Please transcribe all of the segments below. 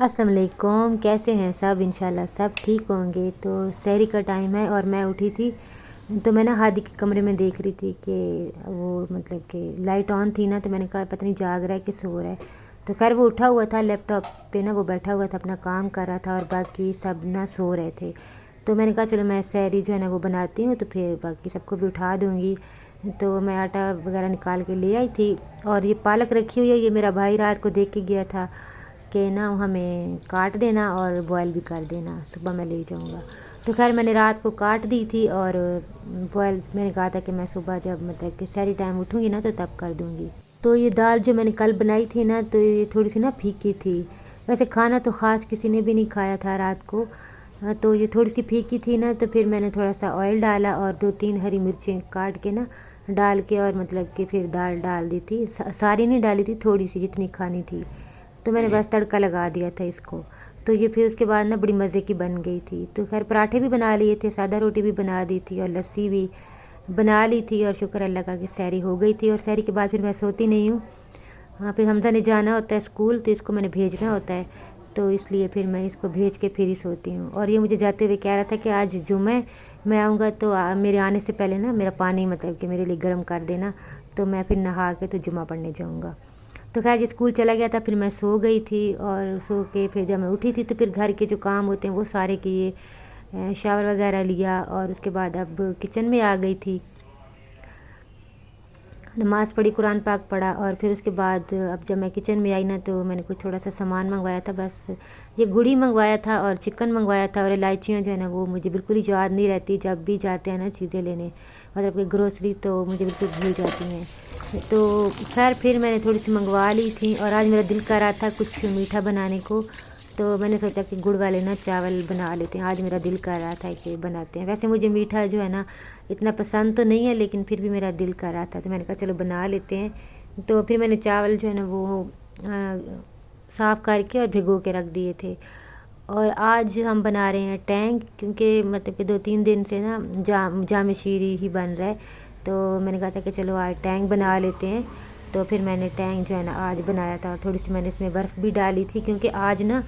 अस्सलाम वालेकुम। कैसे हैं सब? इंशाल्लाह सब ठीक होंगे। तो सहरी का टाइम है और मैं उठी थी तो मैं ना हादी के कमरे में देख रही थी कि वो मतलब कि लाइट ऑन थी ना, तो मैंने कहा पता नहीं जाग रहा है कि सो रहा है। तो खैर वो उठा हुआ था, लैपटॉप पे ना वो बैठा हुआ था, अपना काम कर रहा था और बाकी सब ना सो रहे थे। तो मैंने कहा चलो मैं सहरी जो है ना वो बनाती हूँ, तो फिर बाकी सबको भी उठा दूँगी। तो मैं आटा वगैरह निकाल के ले आई थी और ये पालक रखी हुई है, ये मेरा भाई रात को देख के गया था कि ना हमें काट देना और बॉयल भी कर देना, सुबह मैं ले जाऊंगा। तो खैर मैंने रात को काट दी थी और बॉयल मैंने कहा था कि मैं सुबह जब मतलब कि सारी टाइम उठूँगी ना तो तब कर दूँगी। तो ये दाल जो मैंने कल बनाई थी ना, तो ये थोड़ी सी ना फीकी थी। वैसे खाना तो ख़ास किसी ने भी नहीं खाया था रात को। तो ये थोड़ी सी फीकी थी ना, तो फिर मैंने थोड़ा सा ऑयल डाला और 2-3 हरी मिर्चें काट के ना डाल के और मतलब कि फिर दाल डाल दी थी। सारी नहीं डाली थी, थोड़ी सी जितनी खानी थी। तो मैंने बस तड़का लगा दिया था इसको। तो ये फिर उसके बाद ना बड़ी मज़े की बन गई थी। तो खैर पराठे भी बना लिए थे, सादा रोटी भी बना दी थी और लस्सी भी बना ली थी और शुक्र अल्लाह का कि सहरी हो गई थी। और सहरी के बाद फिर मैं सोती नहीं हूँ। हाँ, फिर हमज़ा ने जाना होता है स्कूल, तो इसको मैंने भेजना होता है, तो इसलिए फिर मैं इसको भेज के फिर ही सोती हूँ। और ये मुझे जाते हुए कह रहा था कि आज जुम्मा है, मैं आऊँगा तो मेरे आने से पहले ना मेरा पानी मतलब कि मेरे लिए गर्म कर देना, तो मैं फिर नहा के तो जुम्मा पढ़ने जाऊँगा। तो खैर ये स्कूल चला गया था, फिर मैं सो गई थी और सो के फिर जब मैं उठी थी तो फिर घर के जो काम होते हैं वो सारे किए, शावर वगैरह लिया और उसके बाद अब किचन में आ गई थी, नमाज़ पढ़ी, कुरान पाक पढ़ा और फिर उसके बाद अब जब मैं किचन में आई ना, तो मैंने कुछ थोड़ा सा सामान मंगवाया था। बस ये गुड़ी मंगवाया था और चिकन मंगवाया था और इलायचियाँ जो है ना वो मुझे बिल्कुल ही याद नहीं रहती जब भी जाते हैं ना चीज़ें लेने, मतलब कि ग्रोसरी, तो मुझे बिल्कुल भूल जाती हैं। तो खैर फिर मैंने थोड़ी सी मंगवा ली थी और आज मेरा दिल कर रहा था कुछ मीठा बनाने को, तो मैंने सोचा कि गुड़ वाले ना चावल बना लेते हैं। आज मेरा दिल कर रहा था कि बनाते हैं। वैसे मुझे मीठा जो है ना इतना पसंद तो नहीं है, लेकिन फिर भी मेरा दिल कर रहा था, तो मैंने कहा चलो बना लेते हैं। तो फिर मैंने चावल जो है ना वो साफ़ करके और भिगो के रख दिए थे। और आज हम बना रहे हैं टैंग, क्योंकि मतलब कि 2-3 दिन से ना जाम शीरी ही बन रहा है। तो मैंने कहा था कि चलो आज टैंग बना लेते हैं। तो फिर मैंने टैंग जो है ना आज बनाया था और थोड़ी सी मैंने इसमें बर्फ़ भी डाली थी, क्योंकि आज ना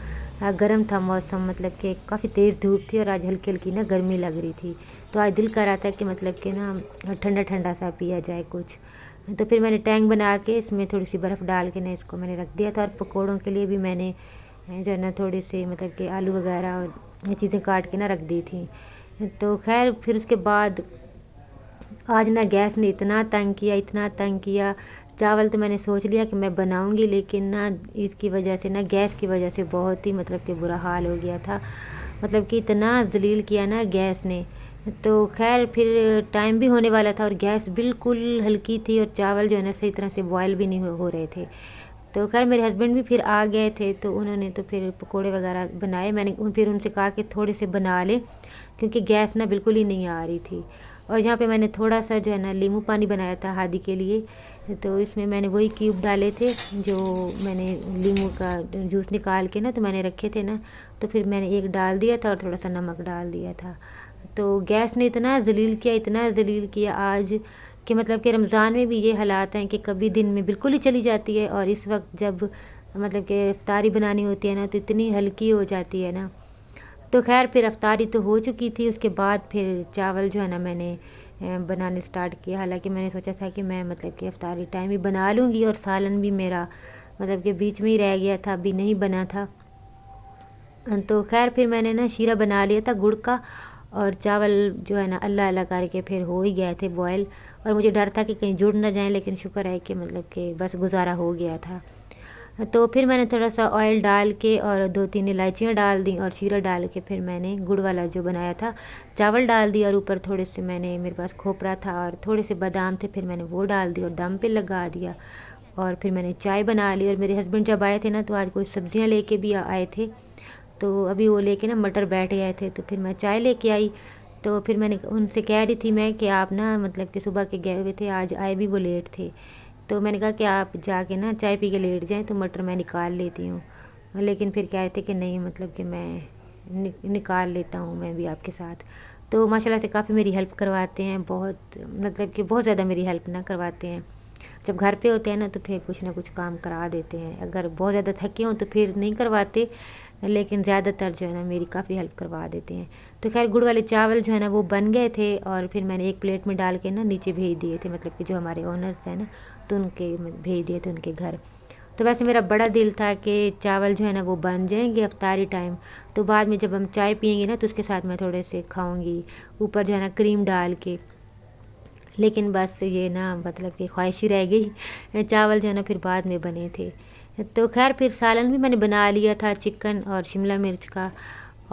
गर्म था मौसम, मतलब कि काफ़ी तेज़ धूप थी और आज हल्की हल्की ना गर्मी लग रही थी। तो आज दिल कर रहा था कि मतलब कि ना ठंडा ठंडा सा पिया जाए कुछ। तो फिर मैंने टैंग बना के इसमें थोड़ी सी बर्फ़ डाल के ना इसको मैंने रख दिया था। और पकौड़ों के लिए भी मैंने जो है ना थोड़े से मतलब कि आलू वगैरह और ये चीज़ें काट के ना रख दी थी। तो खैर फिर उसके बाद आज ना गैस ने इतना तंग किया, इतना तंग किया। चावल तो मैंने सोच लिया कि मैं बनाऊंगी, लेकिन ना इसकी वजह से ना गैस की वजह से बहुत ही मतलब कि बुरा हाल हो गया था। मतलब कि इतना ज़लील किया ना गैस ने। तो खैर फिर टाइम भी होने वाला था और गैस बिल्कुल हल्की थी और चावल जो है ना सही तरह से बॉयल भी नहीं हो रहे थे। तो खैर मेरे हस्बैंड भी फिर आ गए थे, तो उन्होंने तो फिर पकोड़े वगैरह बनाए। मैंने फिर उनसे कहा कि थोड़े से बना लें, क्योंकि गैस ना बिल्कुल ही नहीं आ रही थी। और यहाँ पे मैंने थोड़ा सा जो है ना नींबू पानी बनाया था हादी के लिए, तो इसमें मैंने वही क्यूब डाले थे जो मैंने नींबू का जूस निकाल के ना तो मैंने रखे थे ना, तो फिर मैंने एक डाल दिया था और थोड़ा सा नमक डाल दिया था। तो गैस ने इतना ज़लील किया, इतना ज़लील किया आज कि मतलब कि रमज़ान में भी ये हालात हैं कि कभी दिन में बिल्कुल ही चली जाती है और इस वक्त जब मतलब कि इफ्तारी बनानी होती है ना तो इतनी हल्की हो जाती है ना। तो खैर फिर इफ्तारी तो हो चुकी थी, उसके बाद फिर चावल जो है ना मैंने बनाने स्टार्ट किया। हालांकि मैंने सोचा था कि मैं मतलब कि इफ्तारी टाइम ही बना लूँगी और सालन भी मेरा मतलब कि बीच में ही रह गया था, अभी नहीं बना था। तो खैर फिर मैंने ना शीरा बना लिया था गुड़ का, और चावल जो है ना अल्लाह अल्लाह करके फिर हो ही गए थे बॉयल। और मुझे डर था कि कहीं जुड़ ना जाएं, लेकिन शुक्र है कि मतलब कि बस गुजारा हो गया था। तो फिर मैंने थोड़ा सा ऑयल डाल के और 2-3 इलायचियाँ डाल दी और शीरा डाल के फिर मैंने गुड़ वाला जो बनाया था चावल डाल दिया, और ऊपर थोड़े से मैंने मेरे पास खोपरा था और थोड़े से बादाम थे, फिर मैंने वो डाल दिया और दम पे लगा दिया। और फिर मैंने चाय बना ली। और मेरे हस्बैंड जब आए थे ना तो आज कोई सब्ज़ियाँ लेके भी आए थे, तो अभी वो लेके ना मटर बैठ गए थे, तो फिर मैं चाय लेके आई। तो फिर मैंने उनसे कह रही थी मैं कि आप ना मतलब कि सुबह के गए हुए थे, आज आए भी वो लेट थे, तो मैंने कहा कि आप जाके ना चाय पी के लेट जाएं तो मटर मैं निकाल लेती हूँ। लेकिन फिर कह रहे थे कि नहीं मतलब कि मैं निकाल लेता हूँ मैं भी आपके साथ। तो माशाल्लाह से काफ़ी मेरी हेल्प करवाते हैं, बहुत मतलब कि बहुत ज़्यादा मेरी हेल्प ना करवाते हैं। जब घर पे होते हैं ना तो फिर कुछ ना कुछ काम करा देते हैं, अगर बहुत ज़्यादा थके हों तो फिर नहीं करवाते, لیکن زیادہ تر جو ہے نا میری کافی ہیلپ کروا دیتے ہیں۔ تو خیر گڑ والے چاول جو ہے نا وہ بن گئے تھے، اور پھر میں نے ایک پلیٹ میں ڈال کے نا نیچے بھیج دیے تھے، مطلب کہ جو ہمارے اونرز ہیں نا تو ان کے بھیج دیے تھے ان کے گھر۔ تو ویسے میرا بڑا دل تھا کہ چاول جو ہے نا وہ بن جائیں گے افطاری ٹائم، تو بعد میں جب ہم چائے پئیں گے نا تو اس کے ساتھ میں تھوڑے سے کھاؤں گی اوپر جو ہے نا کریم ڈال کے، لیکن بس یہ نا مطلب کہ خواہش ہی رہ گئی، چاول جو ہے نا پھر بعد میں بنے تھے۔ تو خیر پھر سالن بھی میں نے بنا لیا تھا چکن اور شملہ مرچ کا،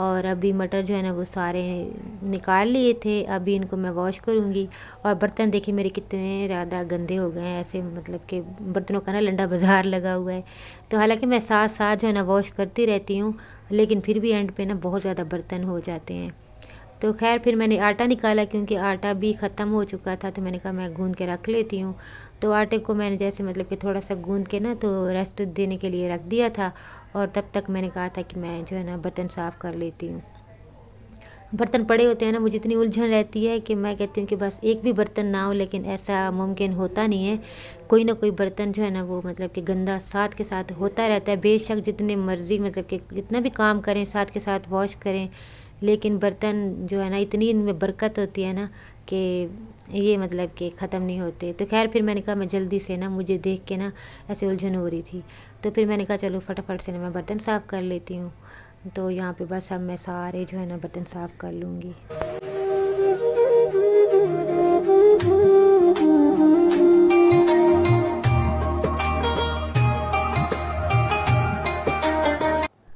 اور ابھی مٹر جو ہے نا وہ سارے نکال لیے تھے، ابھی ان کو میں واش کروں گی۔ اور برتن دیکھیں میرے کتنے زیادہ گندے ہو گئے ہیں، ایسے مطلب کہ برتنوں کا نا لنڈا بازار لگا ہوا ہے۔ تو حالانکہ میں ساتھ ساتھ جو ہے نا واش کرتی رہتی ہوں، لیکن پھر بھی اینڈ پہ نا بہت زیادہ برتن ہو جاتے ہیں۔ تو خیر پھر میں نے آٹا نکالا، کیونکہ آٹا بھی ختم ہو چکا تھا، تو میں نے کہا میں گوندھ کے رکھ لیتی ہوں۔ تو آٹے کو میں نے جیسے مطلب کہ تھوڑا سا گوندھ کے نا تو ریسٹ دینے کے لیے رکھ دیا تھا، اور تب تک میں نے کہا تھا کہ میں جو ہے نا برتن صاف کر لیتی ہوں۔ برتن پڑے ہوتے ہیں نا، مجھے اتنی الجھن رہتی ہے کہ میں کہتی ہوں کہ بس ایک بھی برتن نہ ہو، لیکن ایسا ممکن ہوتا نہیں ہے، کوئی نہ کوئی برتن جو ہے نا وہ مطلب کہ گندا ساتھ کے ساتھ ہوتا رہتا ہے، بے شک جتنے مرضی مطلب کہ جتنا بھی کام کریں ساتھ کے ساتھ واش کریں، لیکن برتن جو ہے نا اتنی ان میں برکت ہوتی ہے نا کہ یہ مطلب کہ ختم نہیں ہوتے۔ تو خیر پھر میں نے کہا میں جلدی سے نا، مجھے دیکھ کے نا ایسے الجھن ہو رہی تھی، تو پھر میں نے کہا چلو فٹافٹ سے نا میں برتن صاف کر لیتی ہوں۔ تو یہاں پہ بس اب میں سارے جو ہے نا برتن صاف کر لوں گی۔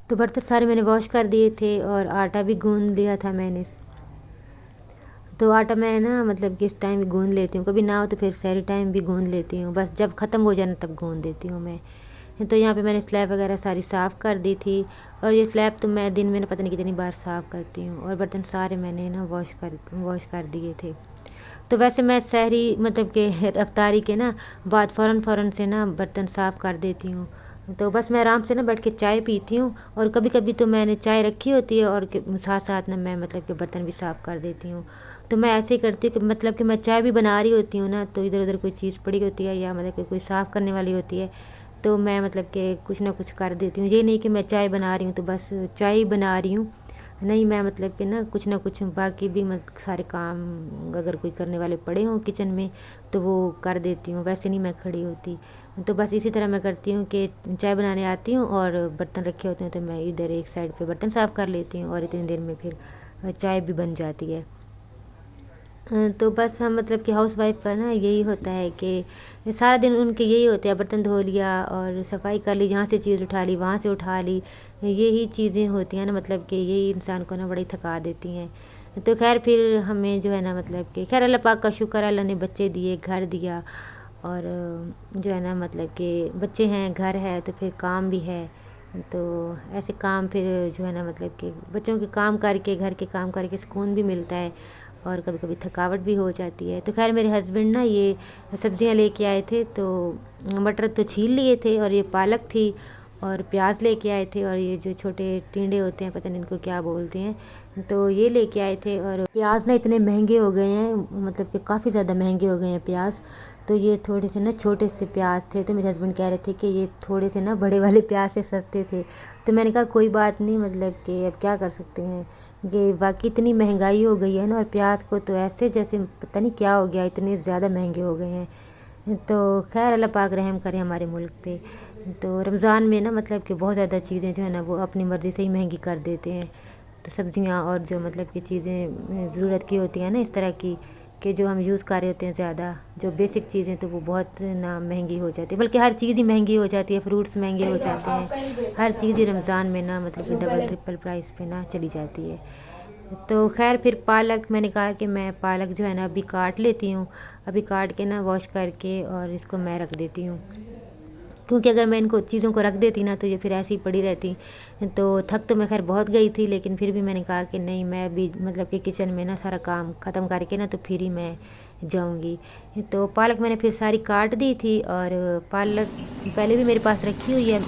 تو برتن سارے میں نے واش کر دیے تھے، اور آٹا بھی گوندھ لیا تھا میں نے۔ تو آٹا میں نا مطلب کہ اس ٹائم بھی گوندھ لیتی ہوں، کبھی نہ ہو تو پھر سحری ٹائم بھی گوندھ لیتی ہوں، بس جب ختم ہو جانا تب گوندھ دیتی ہوں میں۔ تو یہاں پہ میں نے سلیب وغیرہ ساری صاف کر دی تھی، اور یہ سلیب تو میں دن میں نا پتہ نہیں کتنی بار صاف کرتی ہوں، اور برتن سارے میں نے نا واش کر دیے تھے۔ تو ویسے میں سحری مطلب کہ افطاری کے نا بعد فوراً سے نا برتن صاف کر دیتی ہوں، تو بس میں آرام سے نا بیٹھ کے چائے پیتی ہوں، اور کبھی کبھی تو میں نے چائے رکھی ہوتی ہے اور ساتھ ساتھ نا میں مطلب کہ برتن بھی صاف کر دیتی ہوں۔ تو میں ایسے ہی کرتی ہوں کہ مطلب کہ میں چائے بھی بنا رہی ہوتی ہوں نا، تو ادھر ادھر کوئی چیز پڑی ہوتی ہے یا مطلب کہ کوئی صاف کرنے والی ہوتی ہے، تو میں مطلب کہ کچھ نہ کچھ کر دیتی ہوں۔ یہ نہیں کہ میں چائے بنا رہی ہوں تو بس چائے ہی بنا رہی ہوں، نہیں، میں مطلب کہ نا کچھ نہ کچھ باقی بھی سارے کام اگر کوئی کرنے والے پڑے ہوں کچن میں تو وہ کر دیتی ہوں، ویسے نہیں میں کھڑی ہوتی۔ تو بس اسی طرح میں کرتی ہوں کہ چائے بنانے آتی ہوں اور برتن رکھے ہوتے ہیں تو میں ادھر ایک سائڈ پہ برتن صاف کر لیتی ہوں، اور اتنی دیر میں پھر چائے بھی بن جاتی ہے۔ تو بس ہم مطلب کہ ہاؤس وائف کا نا یہی ہوتا ہے کہ سارا دن ان کے یہی ہوتے ہیں، برتن دھو لیا اور صفائی کر لی، جہاں سے چیز اٹھا لی وہاں سے اٹھا لی، یہی چیزیں ہوتی ہیں نا، مطلب کہ یہی انسان کو نا بڑی تھکا دیتی ہیں۔ تو خیر پھر ہمیں جو ہے نا مطلب کہ خیر اللہ پاک کا شکر ہے، اللہ نے بچے دیے، گھر دیا، اور جو ہے نا مطلب کہ بچے ہیں، گھر ہے، تو پھر کام بھی ہے، تو ایسے کام پھر جو ہے نا مطلب کہ بچوں کے کام کر کے گھر کے کام کر کے سکون بھی ملتا ہے، اور کبھی کبھی تھکاوٹ بھی ہو جاتی ہے۔ تو خیر میرے ہسبینڈ نا یہ سبزیاں لے کے آئے تھے، تو مٹر تو چھیل لیے تھے، اور یہ پالک تھی، اور پیاز لے کے آئے تھے، اور یہ جو چھوٹے ٹینڈے ہوتے ہیں پتہ نہیں ان کو کیا بولتے ہیں، تو یہ لے کے آئے تھے۔ اور پیاز نا اتنے مہنگے ہو گئے ہیں، مطلب کہ کافی زیادہ مہنگے ہو گئے ہیں پیاز، تو یہ تھوڑے سے نا چھوٹے سے پیاز تھے، تو میرے ہسبینڈ کہہ رہے تھے کہ یہ تھوڑے سے نا بڑے والے پیاز سے سستے تھے، تو میں نے کہا کوئی بات نہیں، مطلب کہ اب کیا کر سکتے ہیں، کہ باقی اتنی مہنگائی ہو گئی ہے نا، اور پیاز کو تو ایسے جیسے پتہ نہیں کیا ہو گیا، اتنے زیادہ مہنگے ہو گئے ہیں۔ تو خیر اللہ پاک رحم کرے ہمارے ملک پہ۔ تو رمضان میں نا مطلب کہ بہت زیادہ چیزیں جو ہے نا وہ اپنی مرضی سے ہی مہنگی کر دیتے ہیں، تو سبزیاں اور جو مطلب کہ چیزیں ضرورت کی ہوتی ہیں نا اس طرح کی کہ جو ہم یوز کر رہے ہوتے ہیں زیادہ، جو بیسک چیزیں، تو وہ بہت نا مہنگی ہو جاتی ہے، بلکہ ہر چیز ہی مہنگی ہو جاتی ہے، فروٹس مہنگے ہو جاتے ہیں، ہر چیز ہی رمضان میں نا مطلب کہ ڈبل ٹرپل پرائس پہ نا چلی جاتی ہے۔ تو خیر پھر پالک میں نے کہا کہ میں پالک جو ہے نا ابھی کاٹ لیتی ہوں، ابھی کاٹ کے نا واش کر کے اور اس کو میں رکھ دیتی ہوں، کیونکہ اگر میں ان کو چیزوں کو رکھ دیتی نا تو یہ پھر ایسی ہی پڑی رہتی، تو تھک تو میں خیر بہت گئی تھی، لیکن پھر بھی میں نے کہا کہ نہیں، میں بھی مطلب کہ کچن میں نا سارا کام ختم کر کے نا تو پھر ہی میں جاؤں گی۔ تو پالک میں نے پھر ساری کاٹ دی تھی، اور پالک پہلے بھی میرے پاس رکھی ہوئی ہے،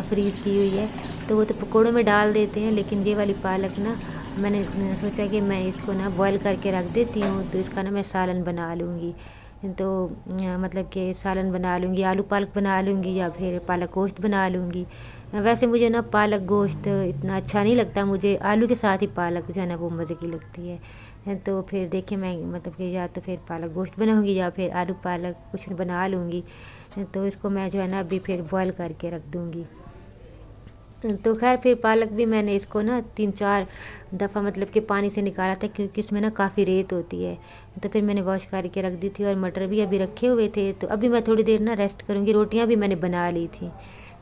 فریز کی ہوئی ہے، تو وہ تو پکوڑوں میں ڈال دیتے ہیں، لیکن یہ والی پالک نا میں نے سوچا کہ میں اس کو نا بوائل کر کے رکھ دیتی ہوں، تو اس کا نا میں سالن بنا لوں گی۔ तो मतलब कि सालन बना लूँगी, आलू पालक बना लूँगी या फिर पालक गोश्त बना लूँगी। वैसे मुझे ना पालक गोश्त इतना अच्छा नहीं लगता, मुझे आलू के साथ ही पालक जो है ना वो मज़े की लगती है। तो फिर देखिए मैं मतलब कि या तो फिर पालक गोश्त बनाऊँगी या फिर आलू पालक कुछ बना लूँगी। तो इसको मैं जो है ना अभी फिर बॉयल करके रख दूँगी। तो खैर फिर पालक भी मैंने इसको ना 3-4 दफ़ा मतलब कि पानी से निकाला था, क्योंकि इसमें ना काफ़ी रेत होती है। तो फिर मैंने वॉश करके रख दी थी और मटर भी अभी रखे हुए थे। तो अभी मैं थोड़ी देर ना रेस्ट करूँगी, रोटियां भी मैंने बना ली थी।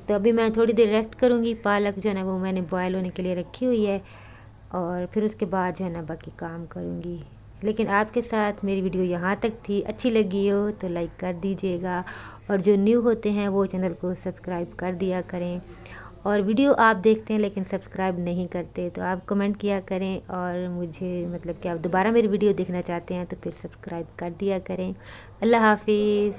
तो अभी मैं थोड़ी देर रेस्ट करूँगी, पालक जो है ना वो मैंने बॉयल होने के लिए रखी हुई है और फिर उसके बाद जो है ना बाकी काम करूँगी। लेकिन आपके साथ मेरी वीडियो यहाँ तक थी, अच्छी लगी हो तो लाइक कर दीजिएगा और जो न्यू होते हैं वो चैनल को सब्सक्राइब कर दिया करें। और वीडियो आप देखते हैं लेकिन सब्सक्राइब नहीं करते तो आप कमेंट किया करें, और मुझे मतलब कि आप दोबारा मेरी वीडियो देखना चाहते हैं तो फिर सब्सक्राइब कर दिया करें। अल्लाह हाफिज़।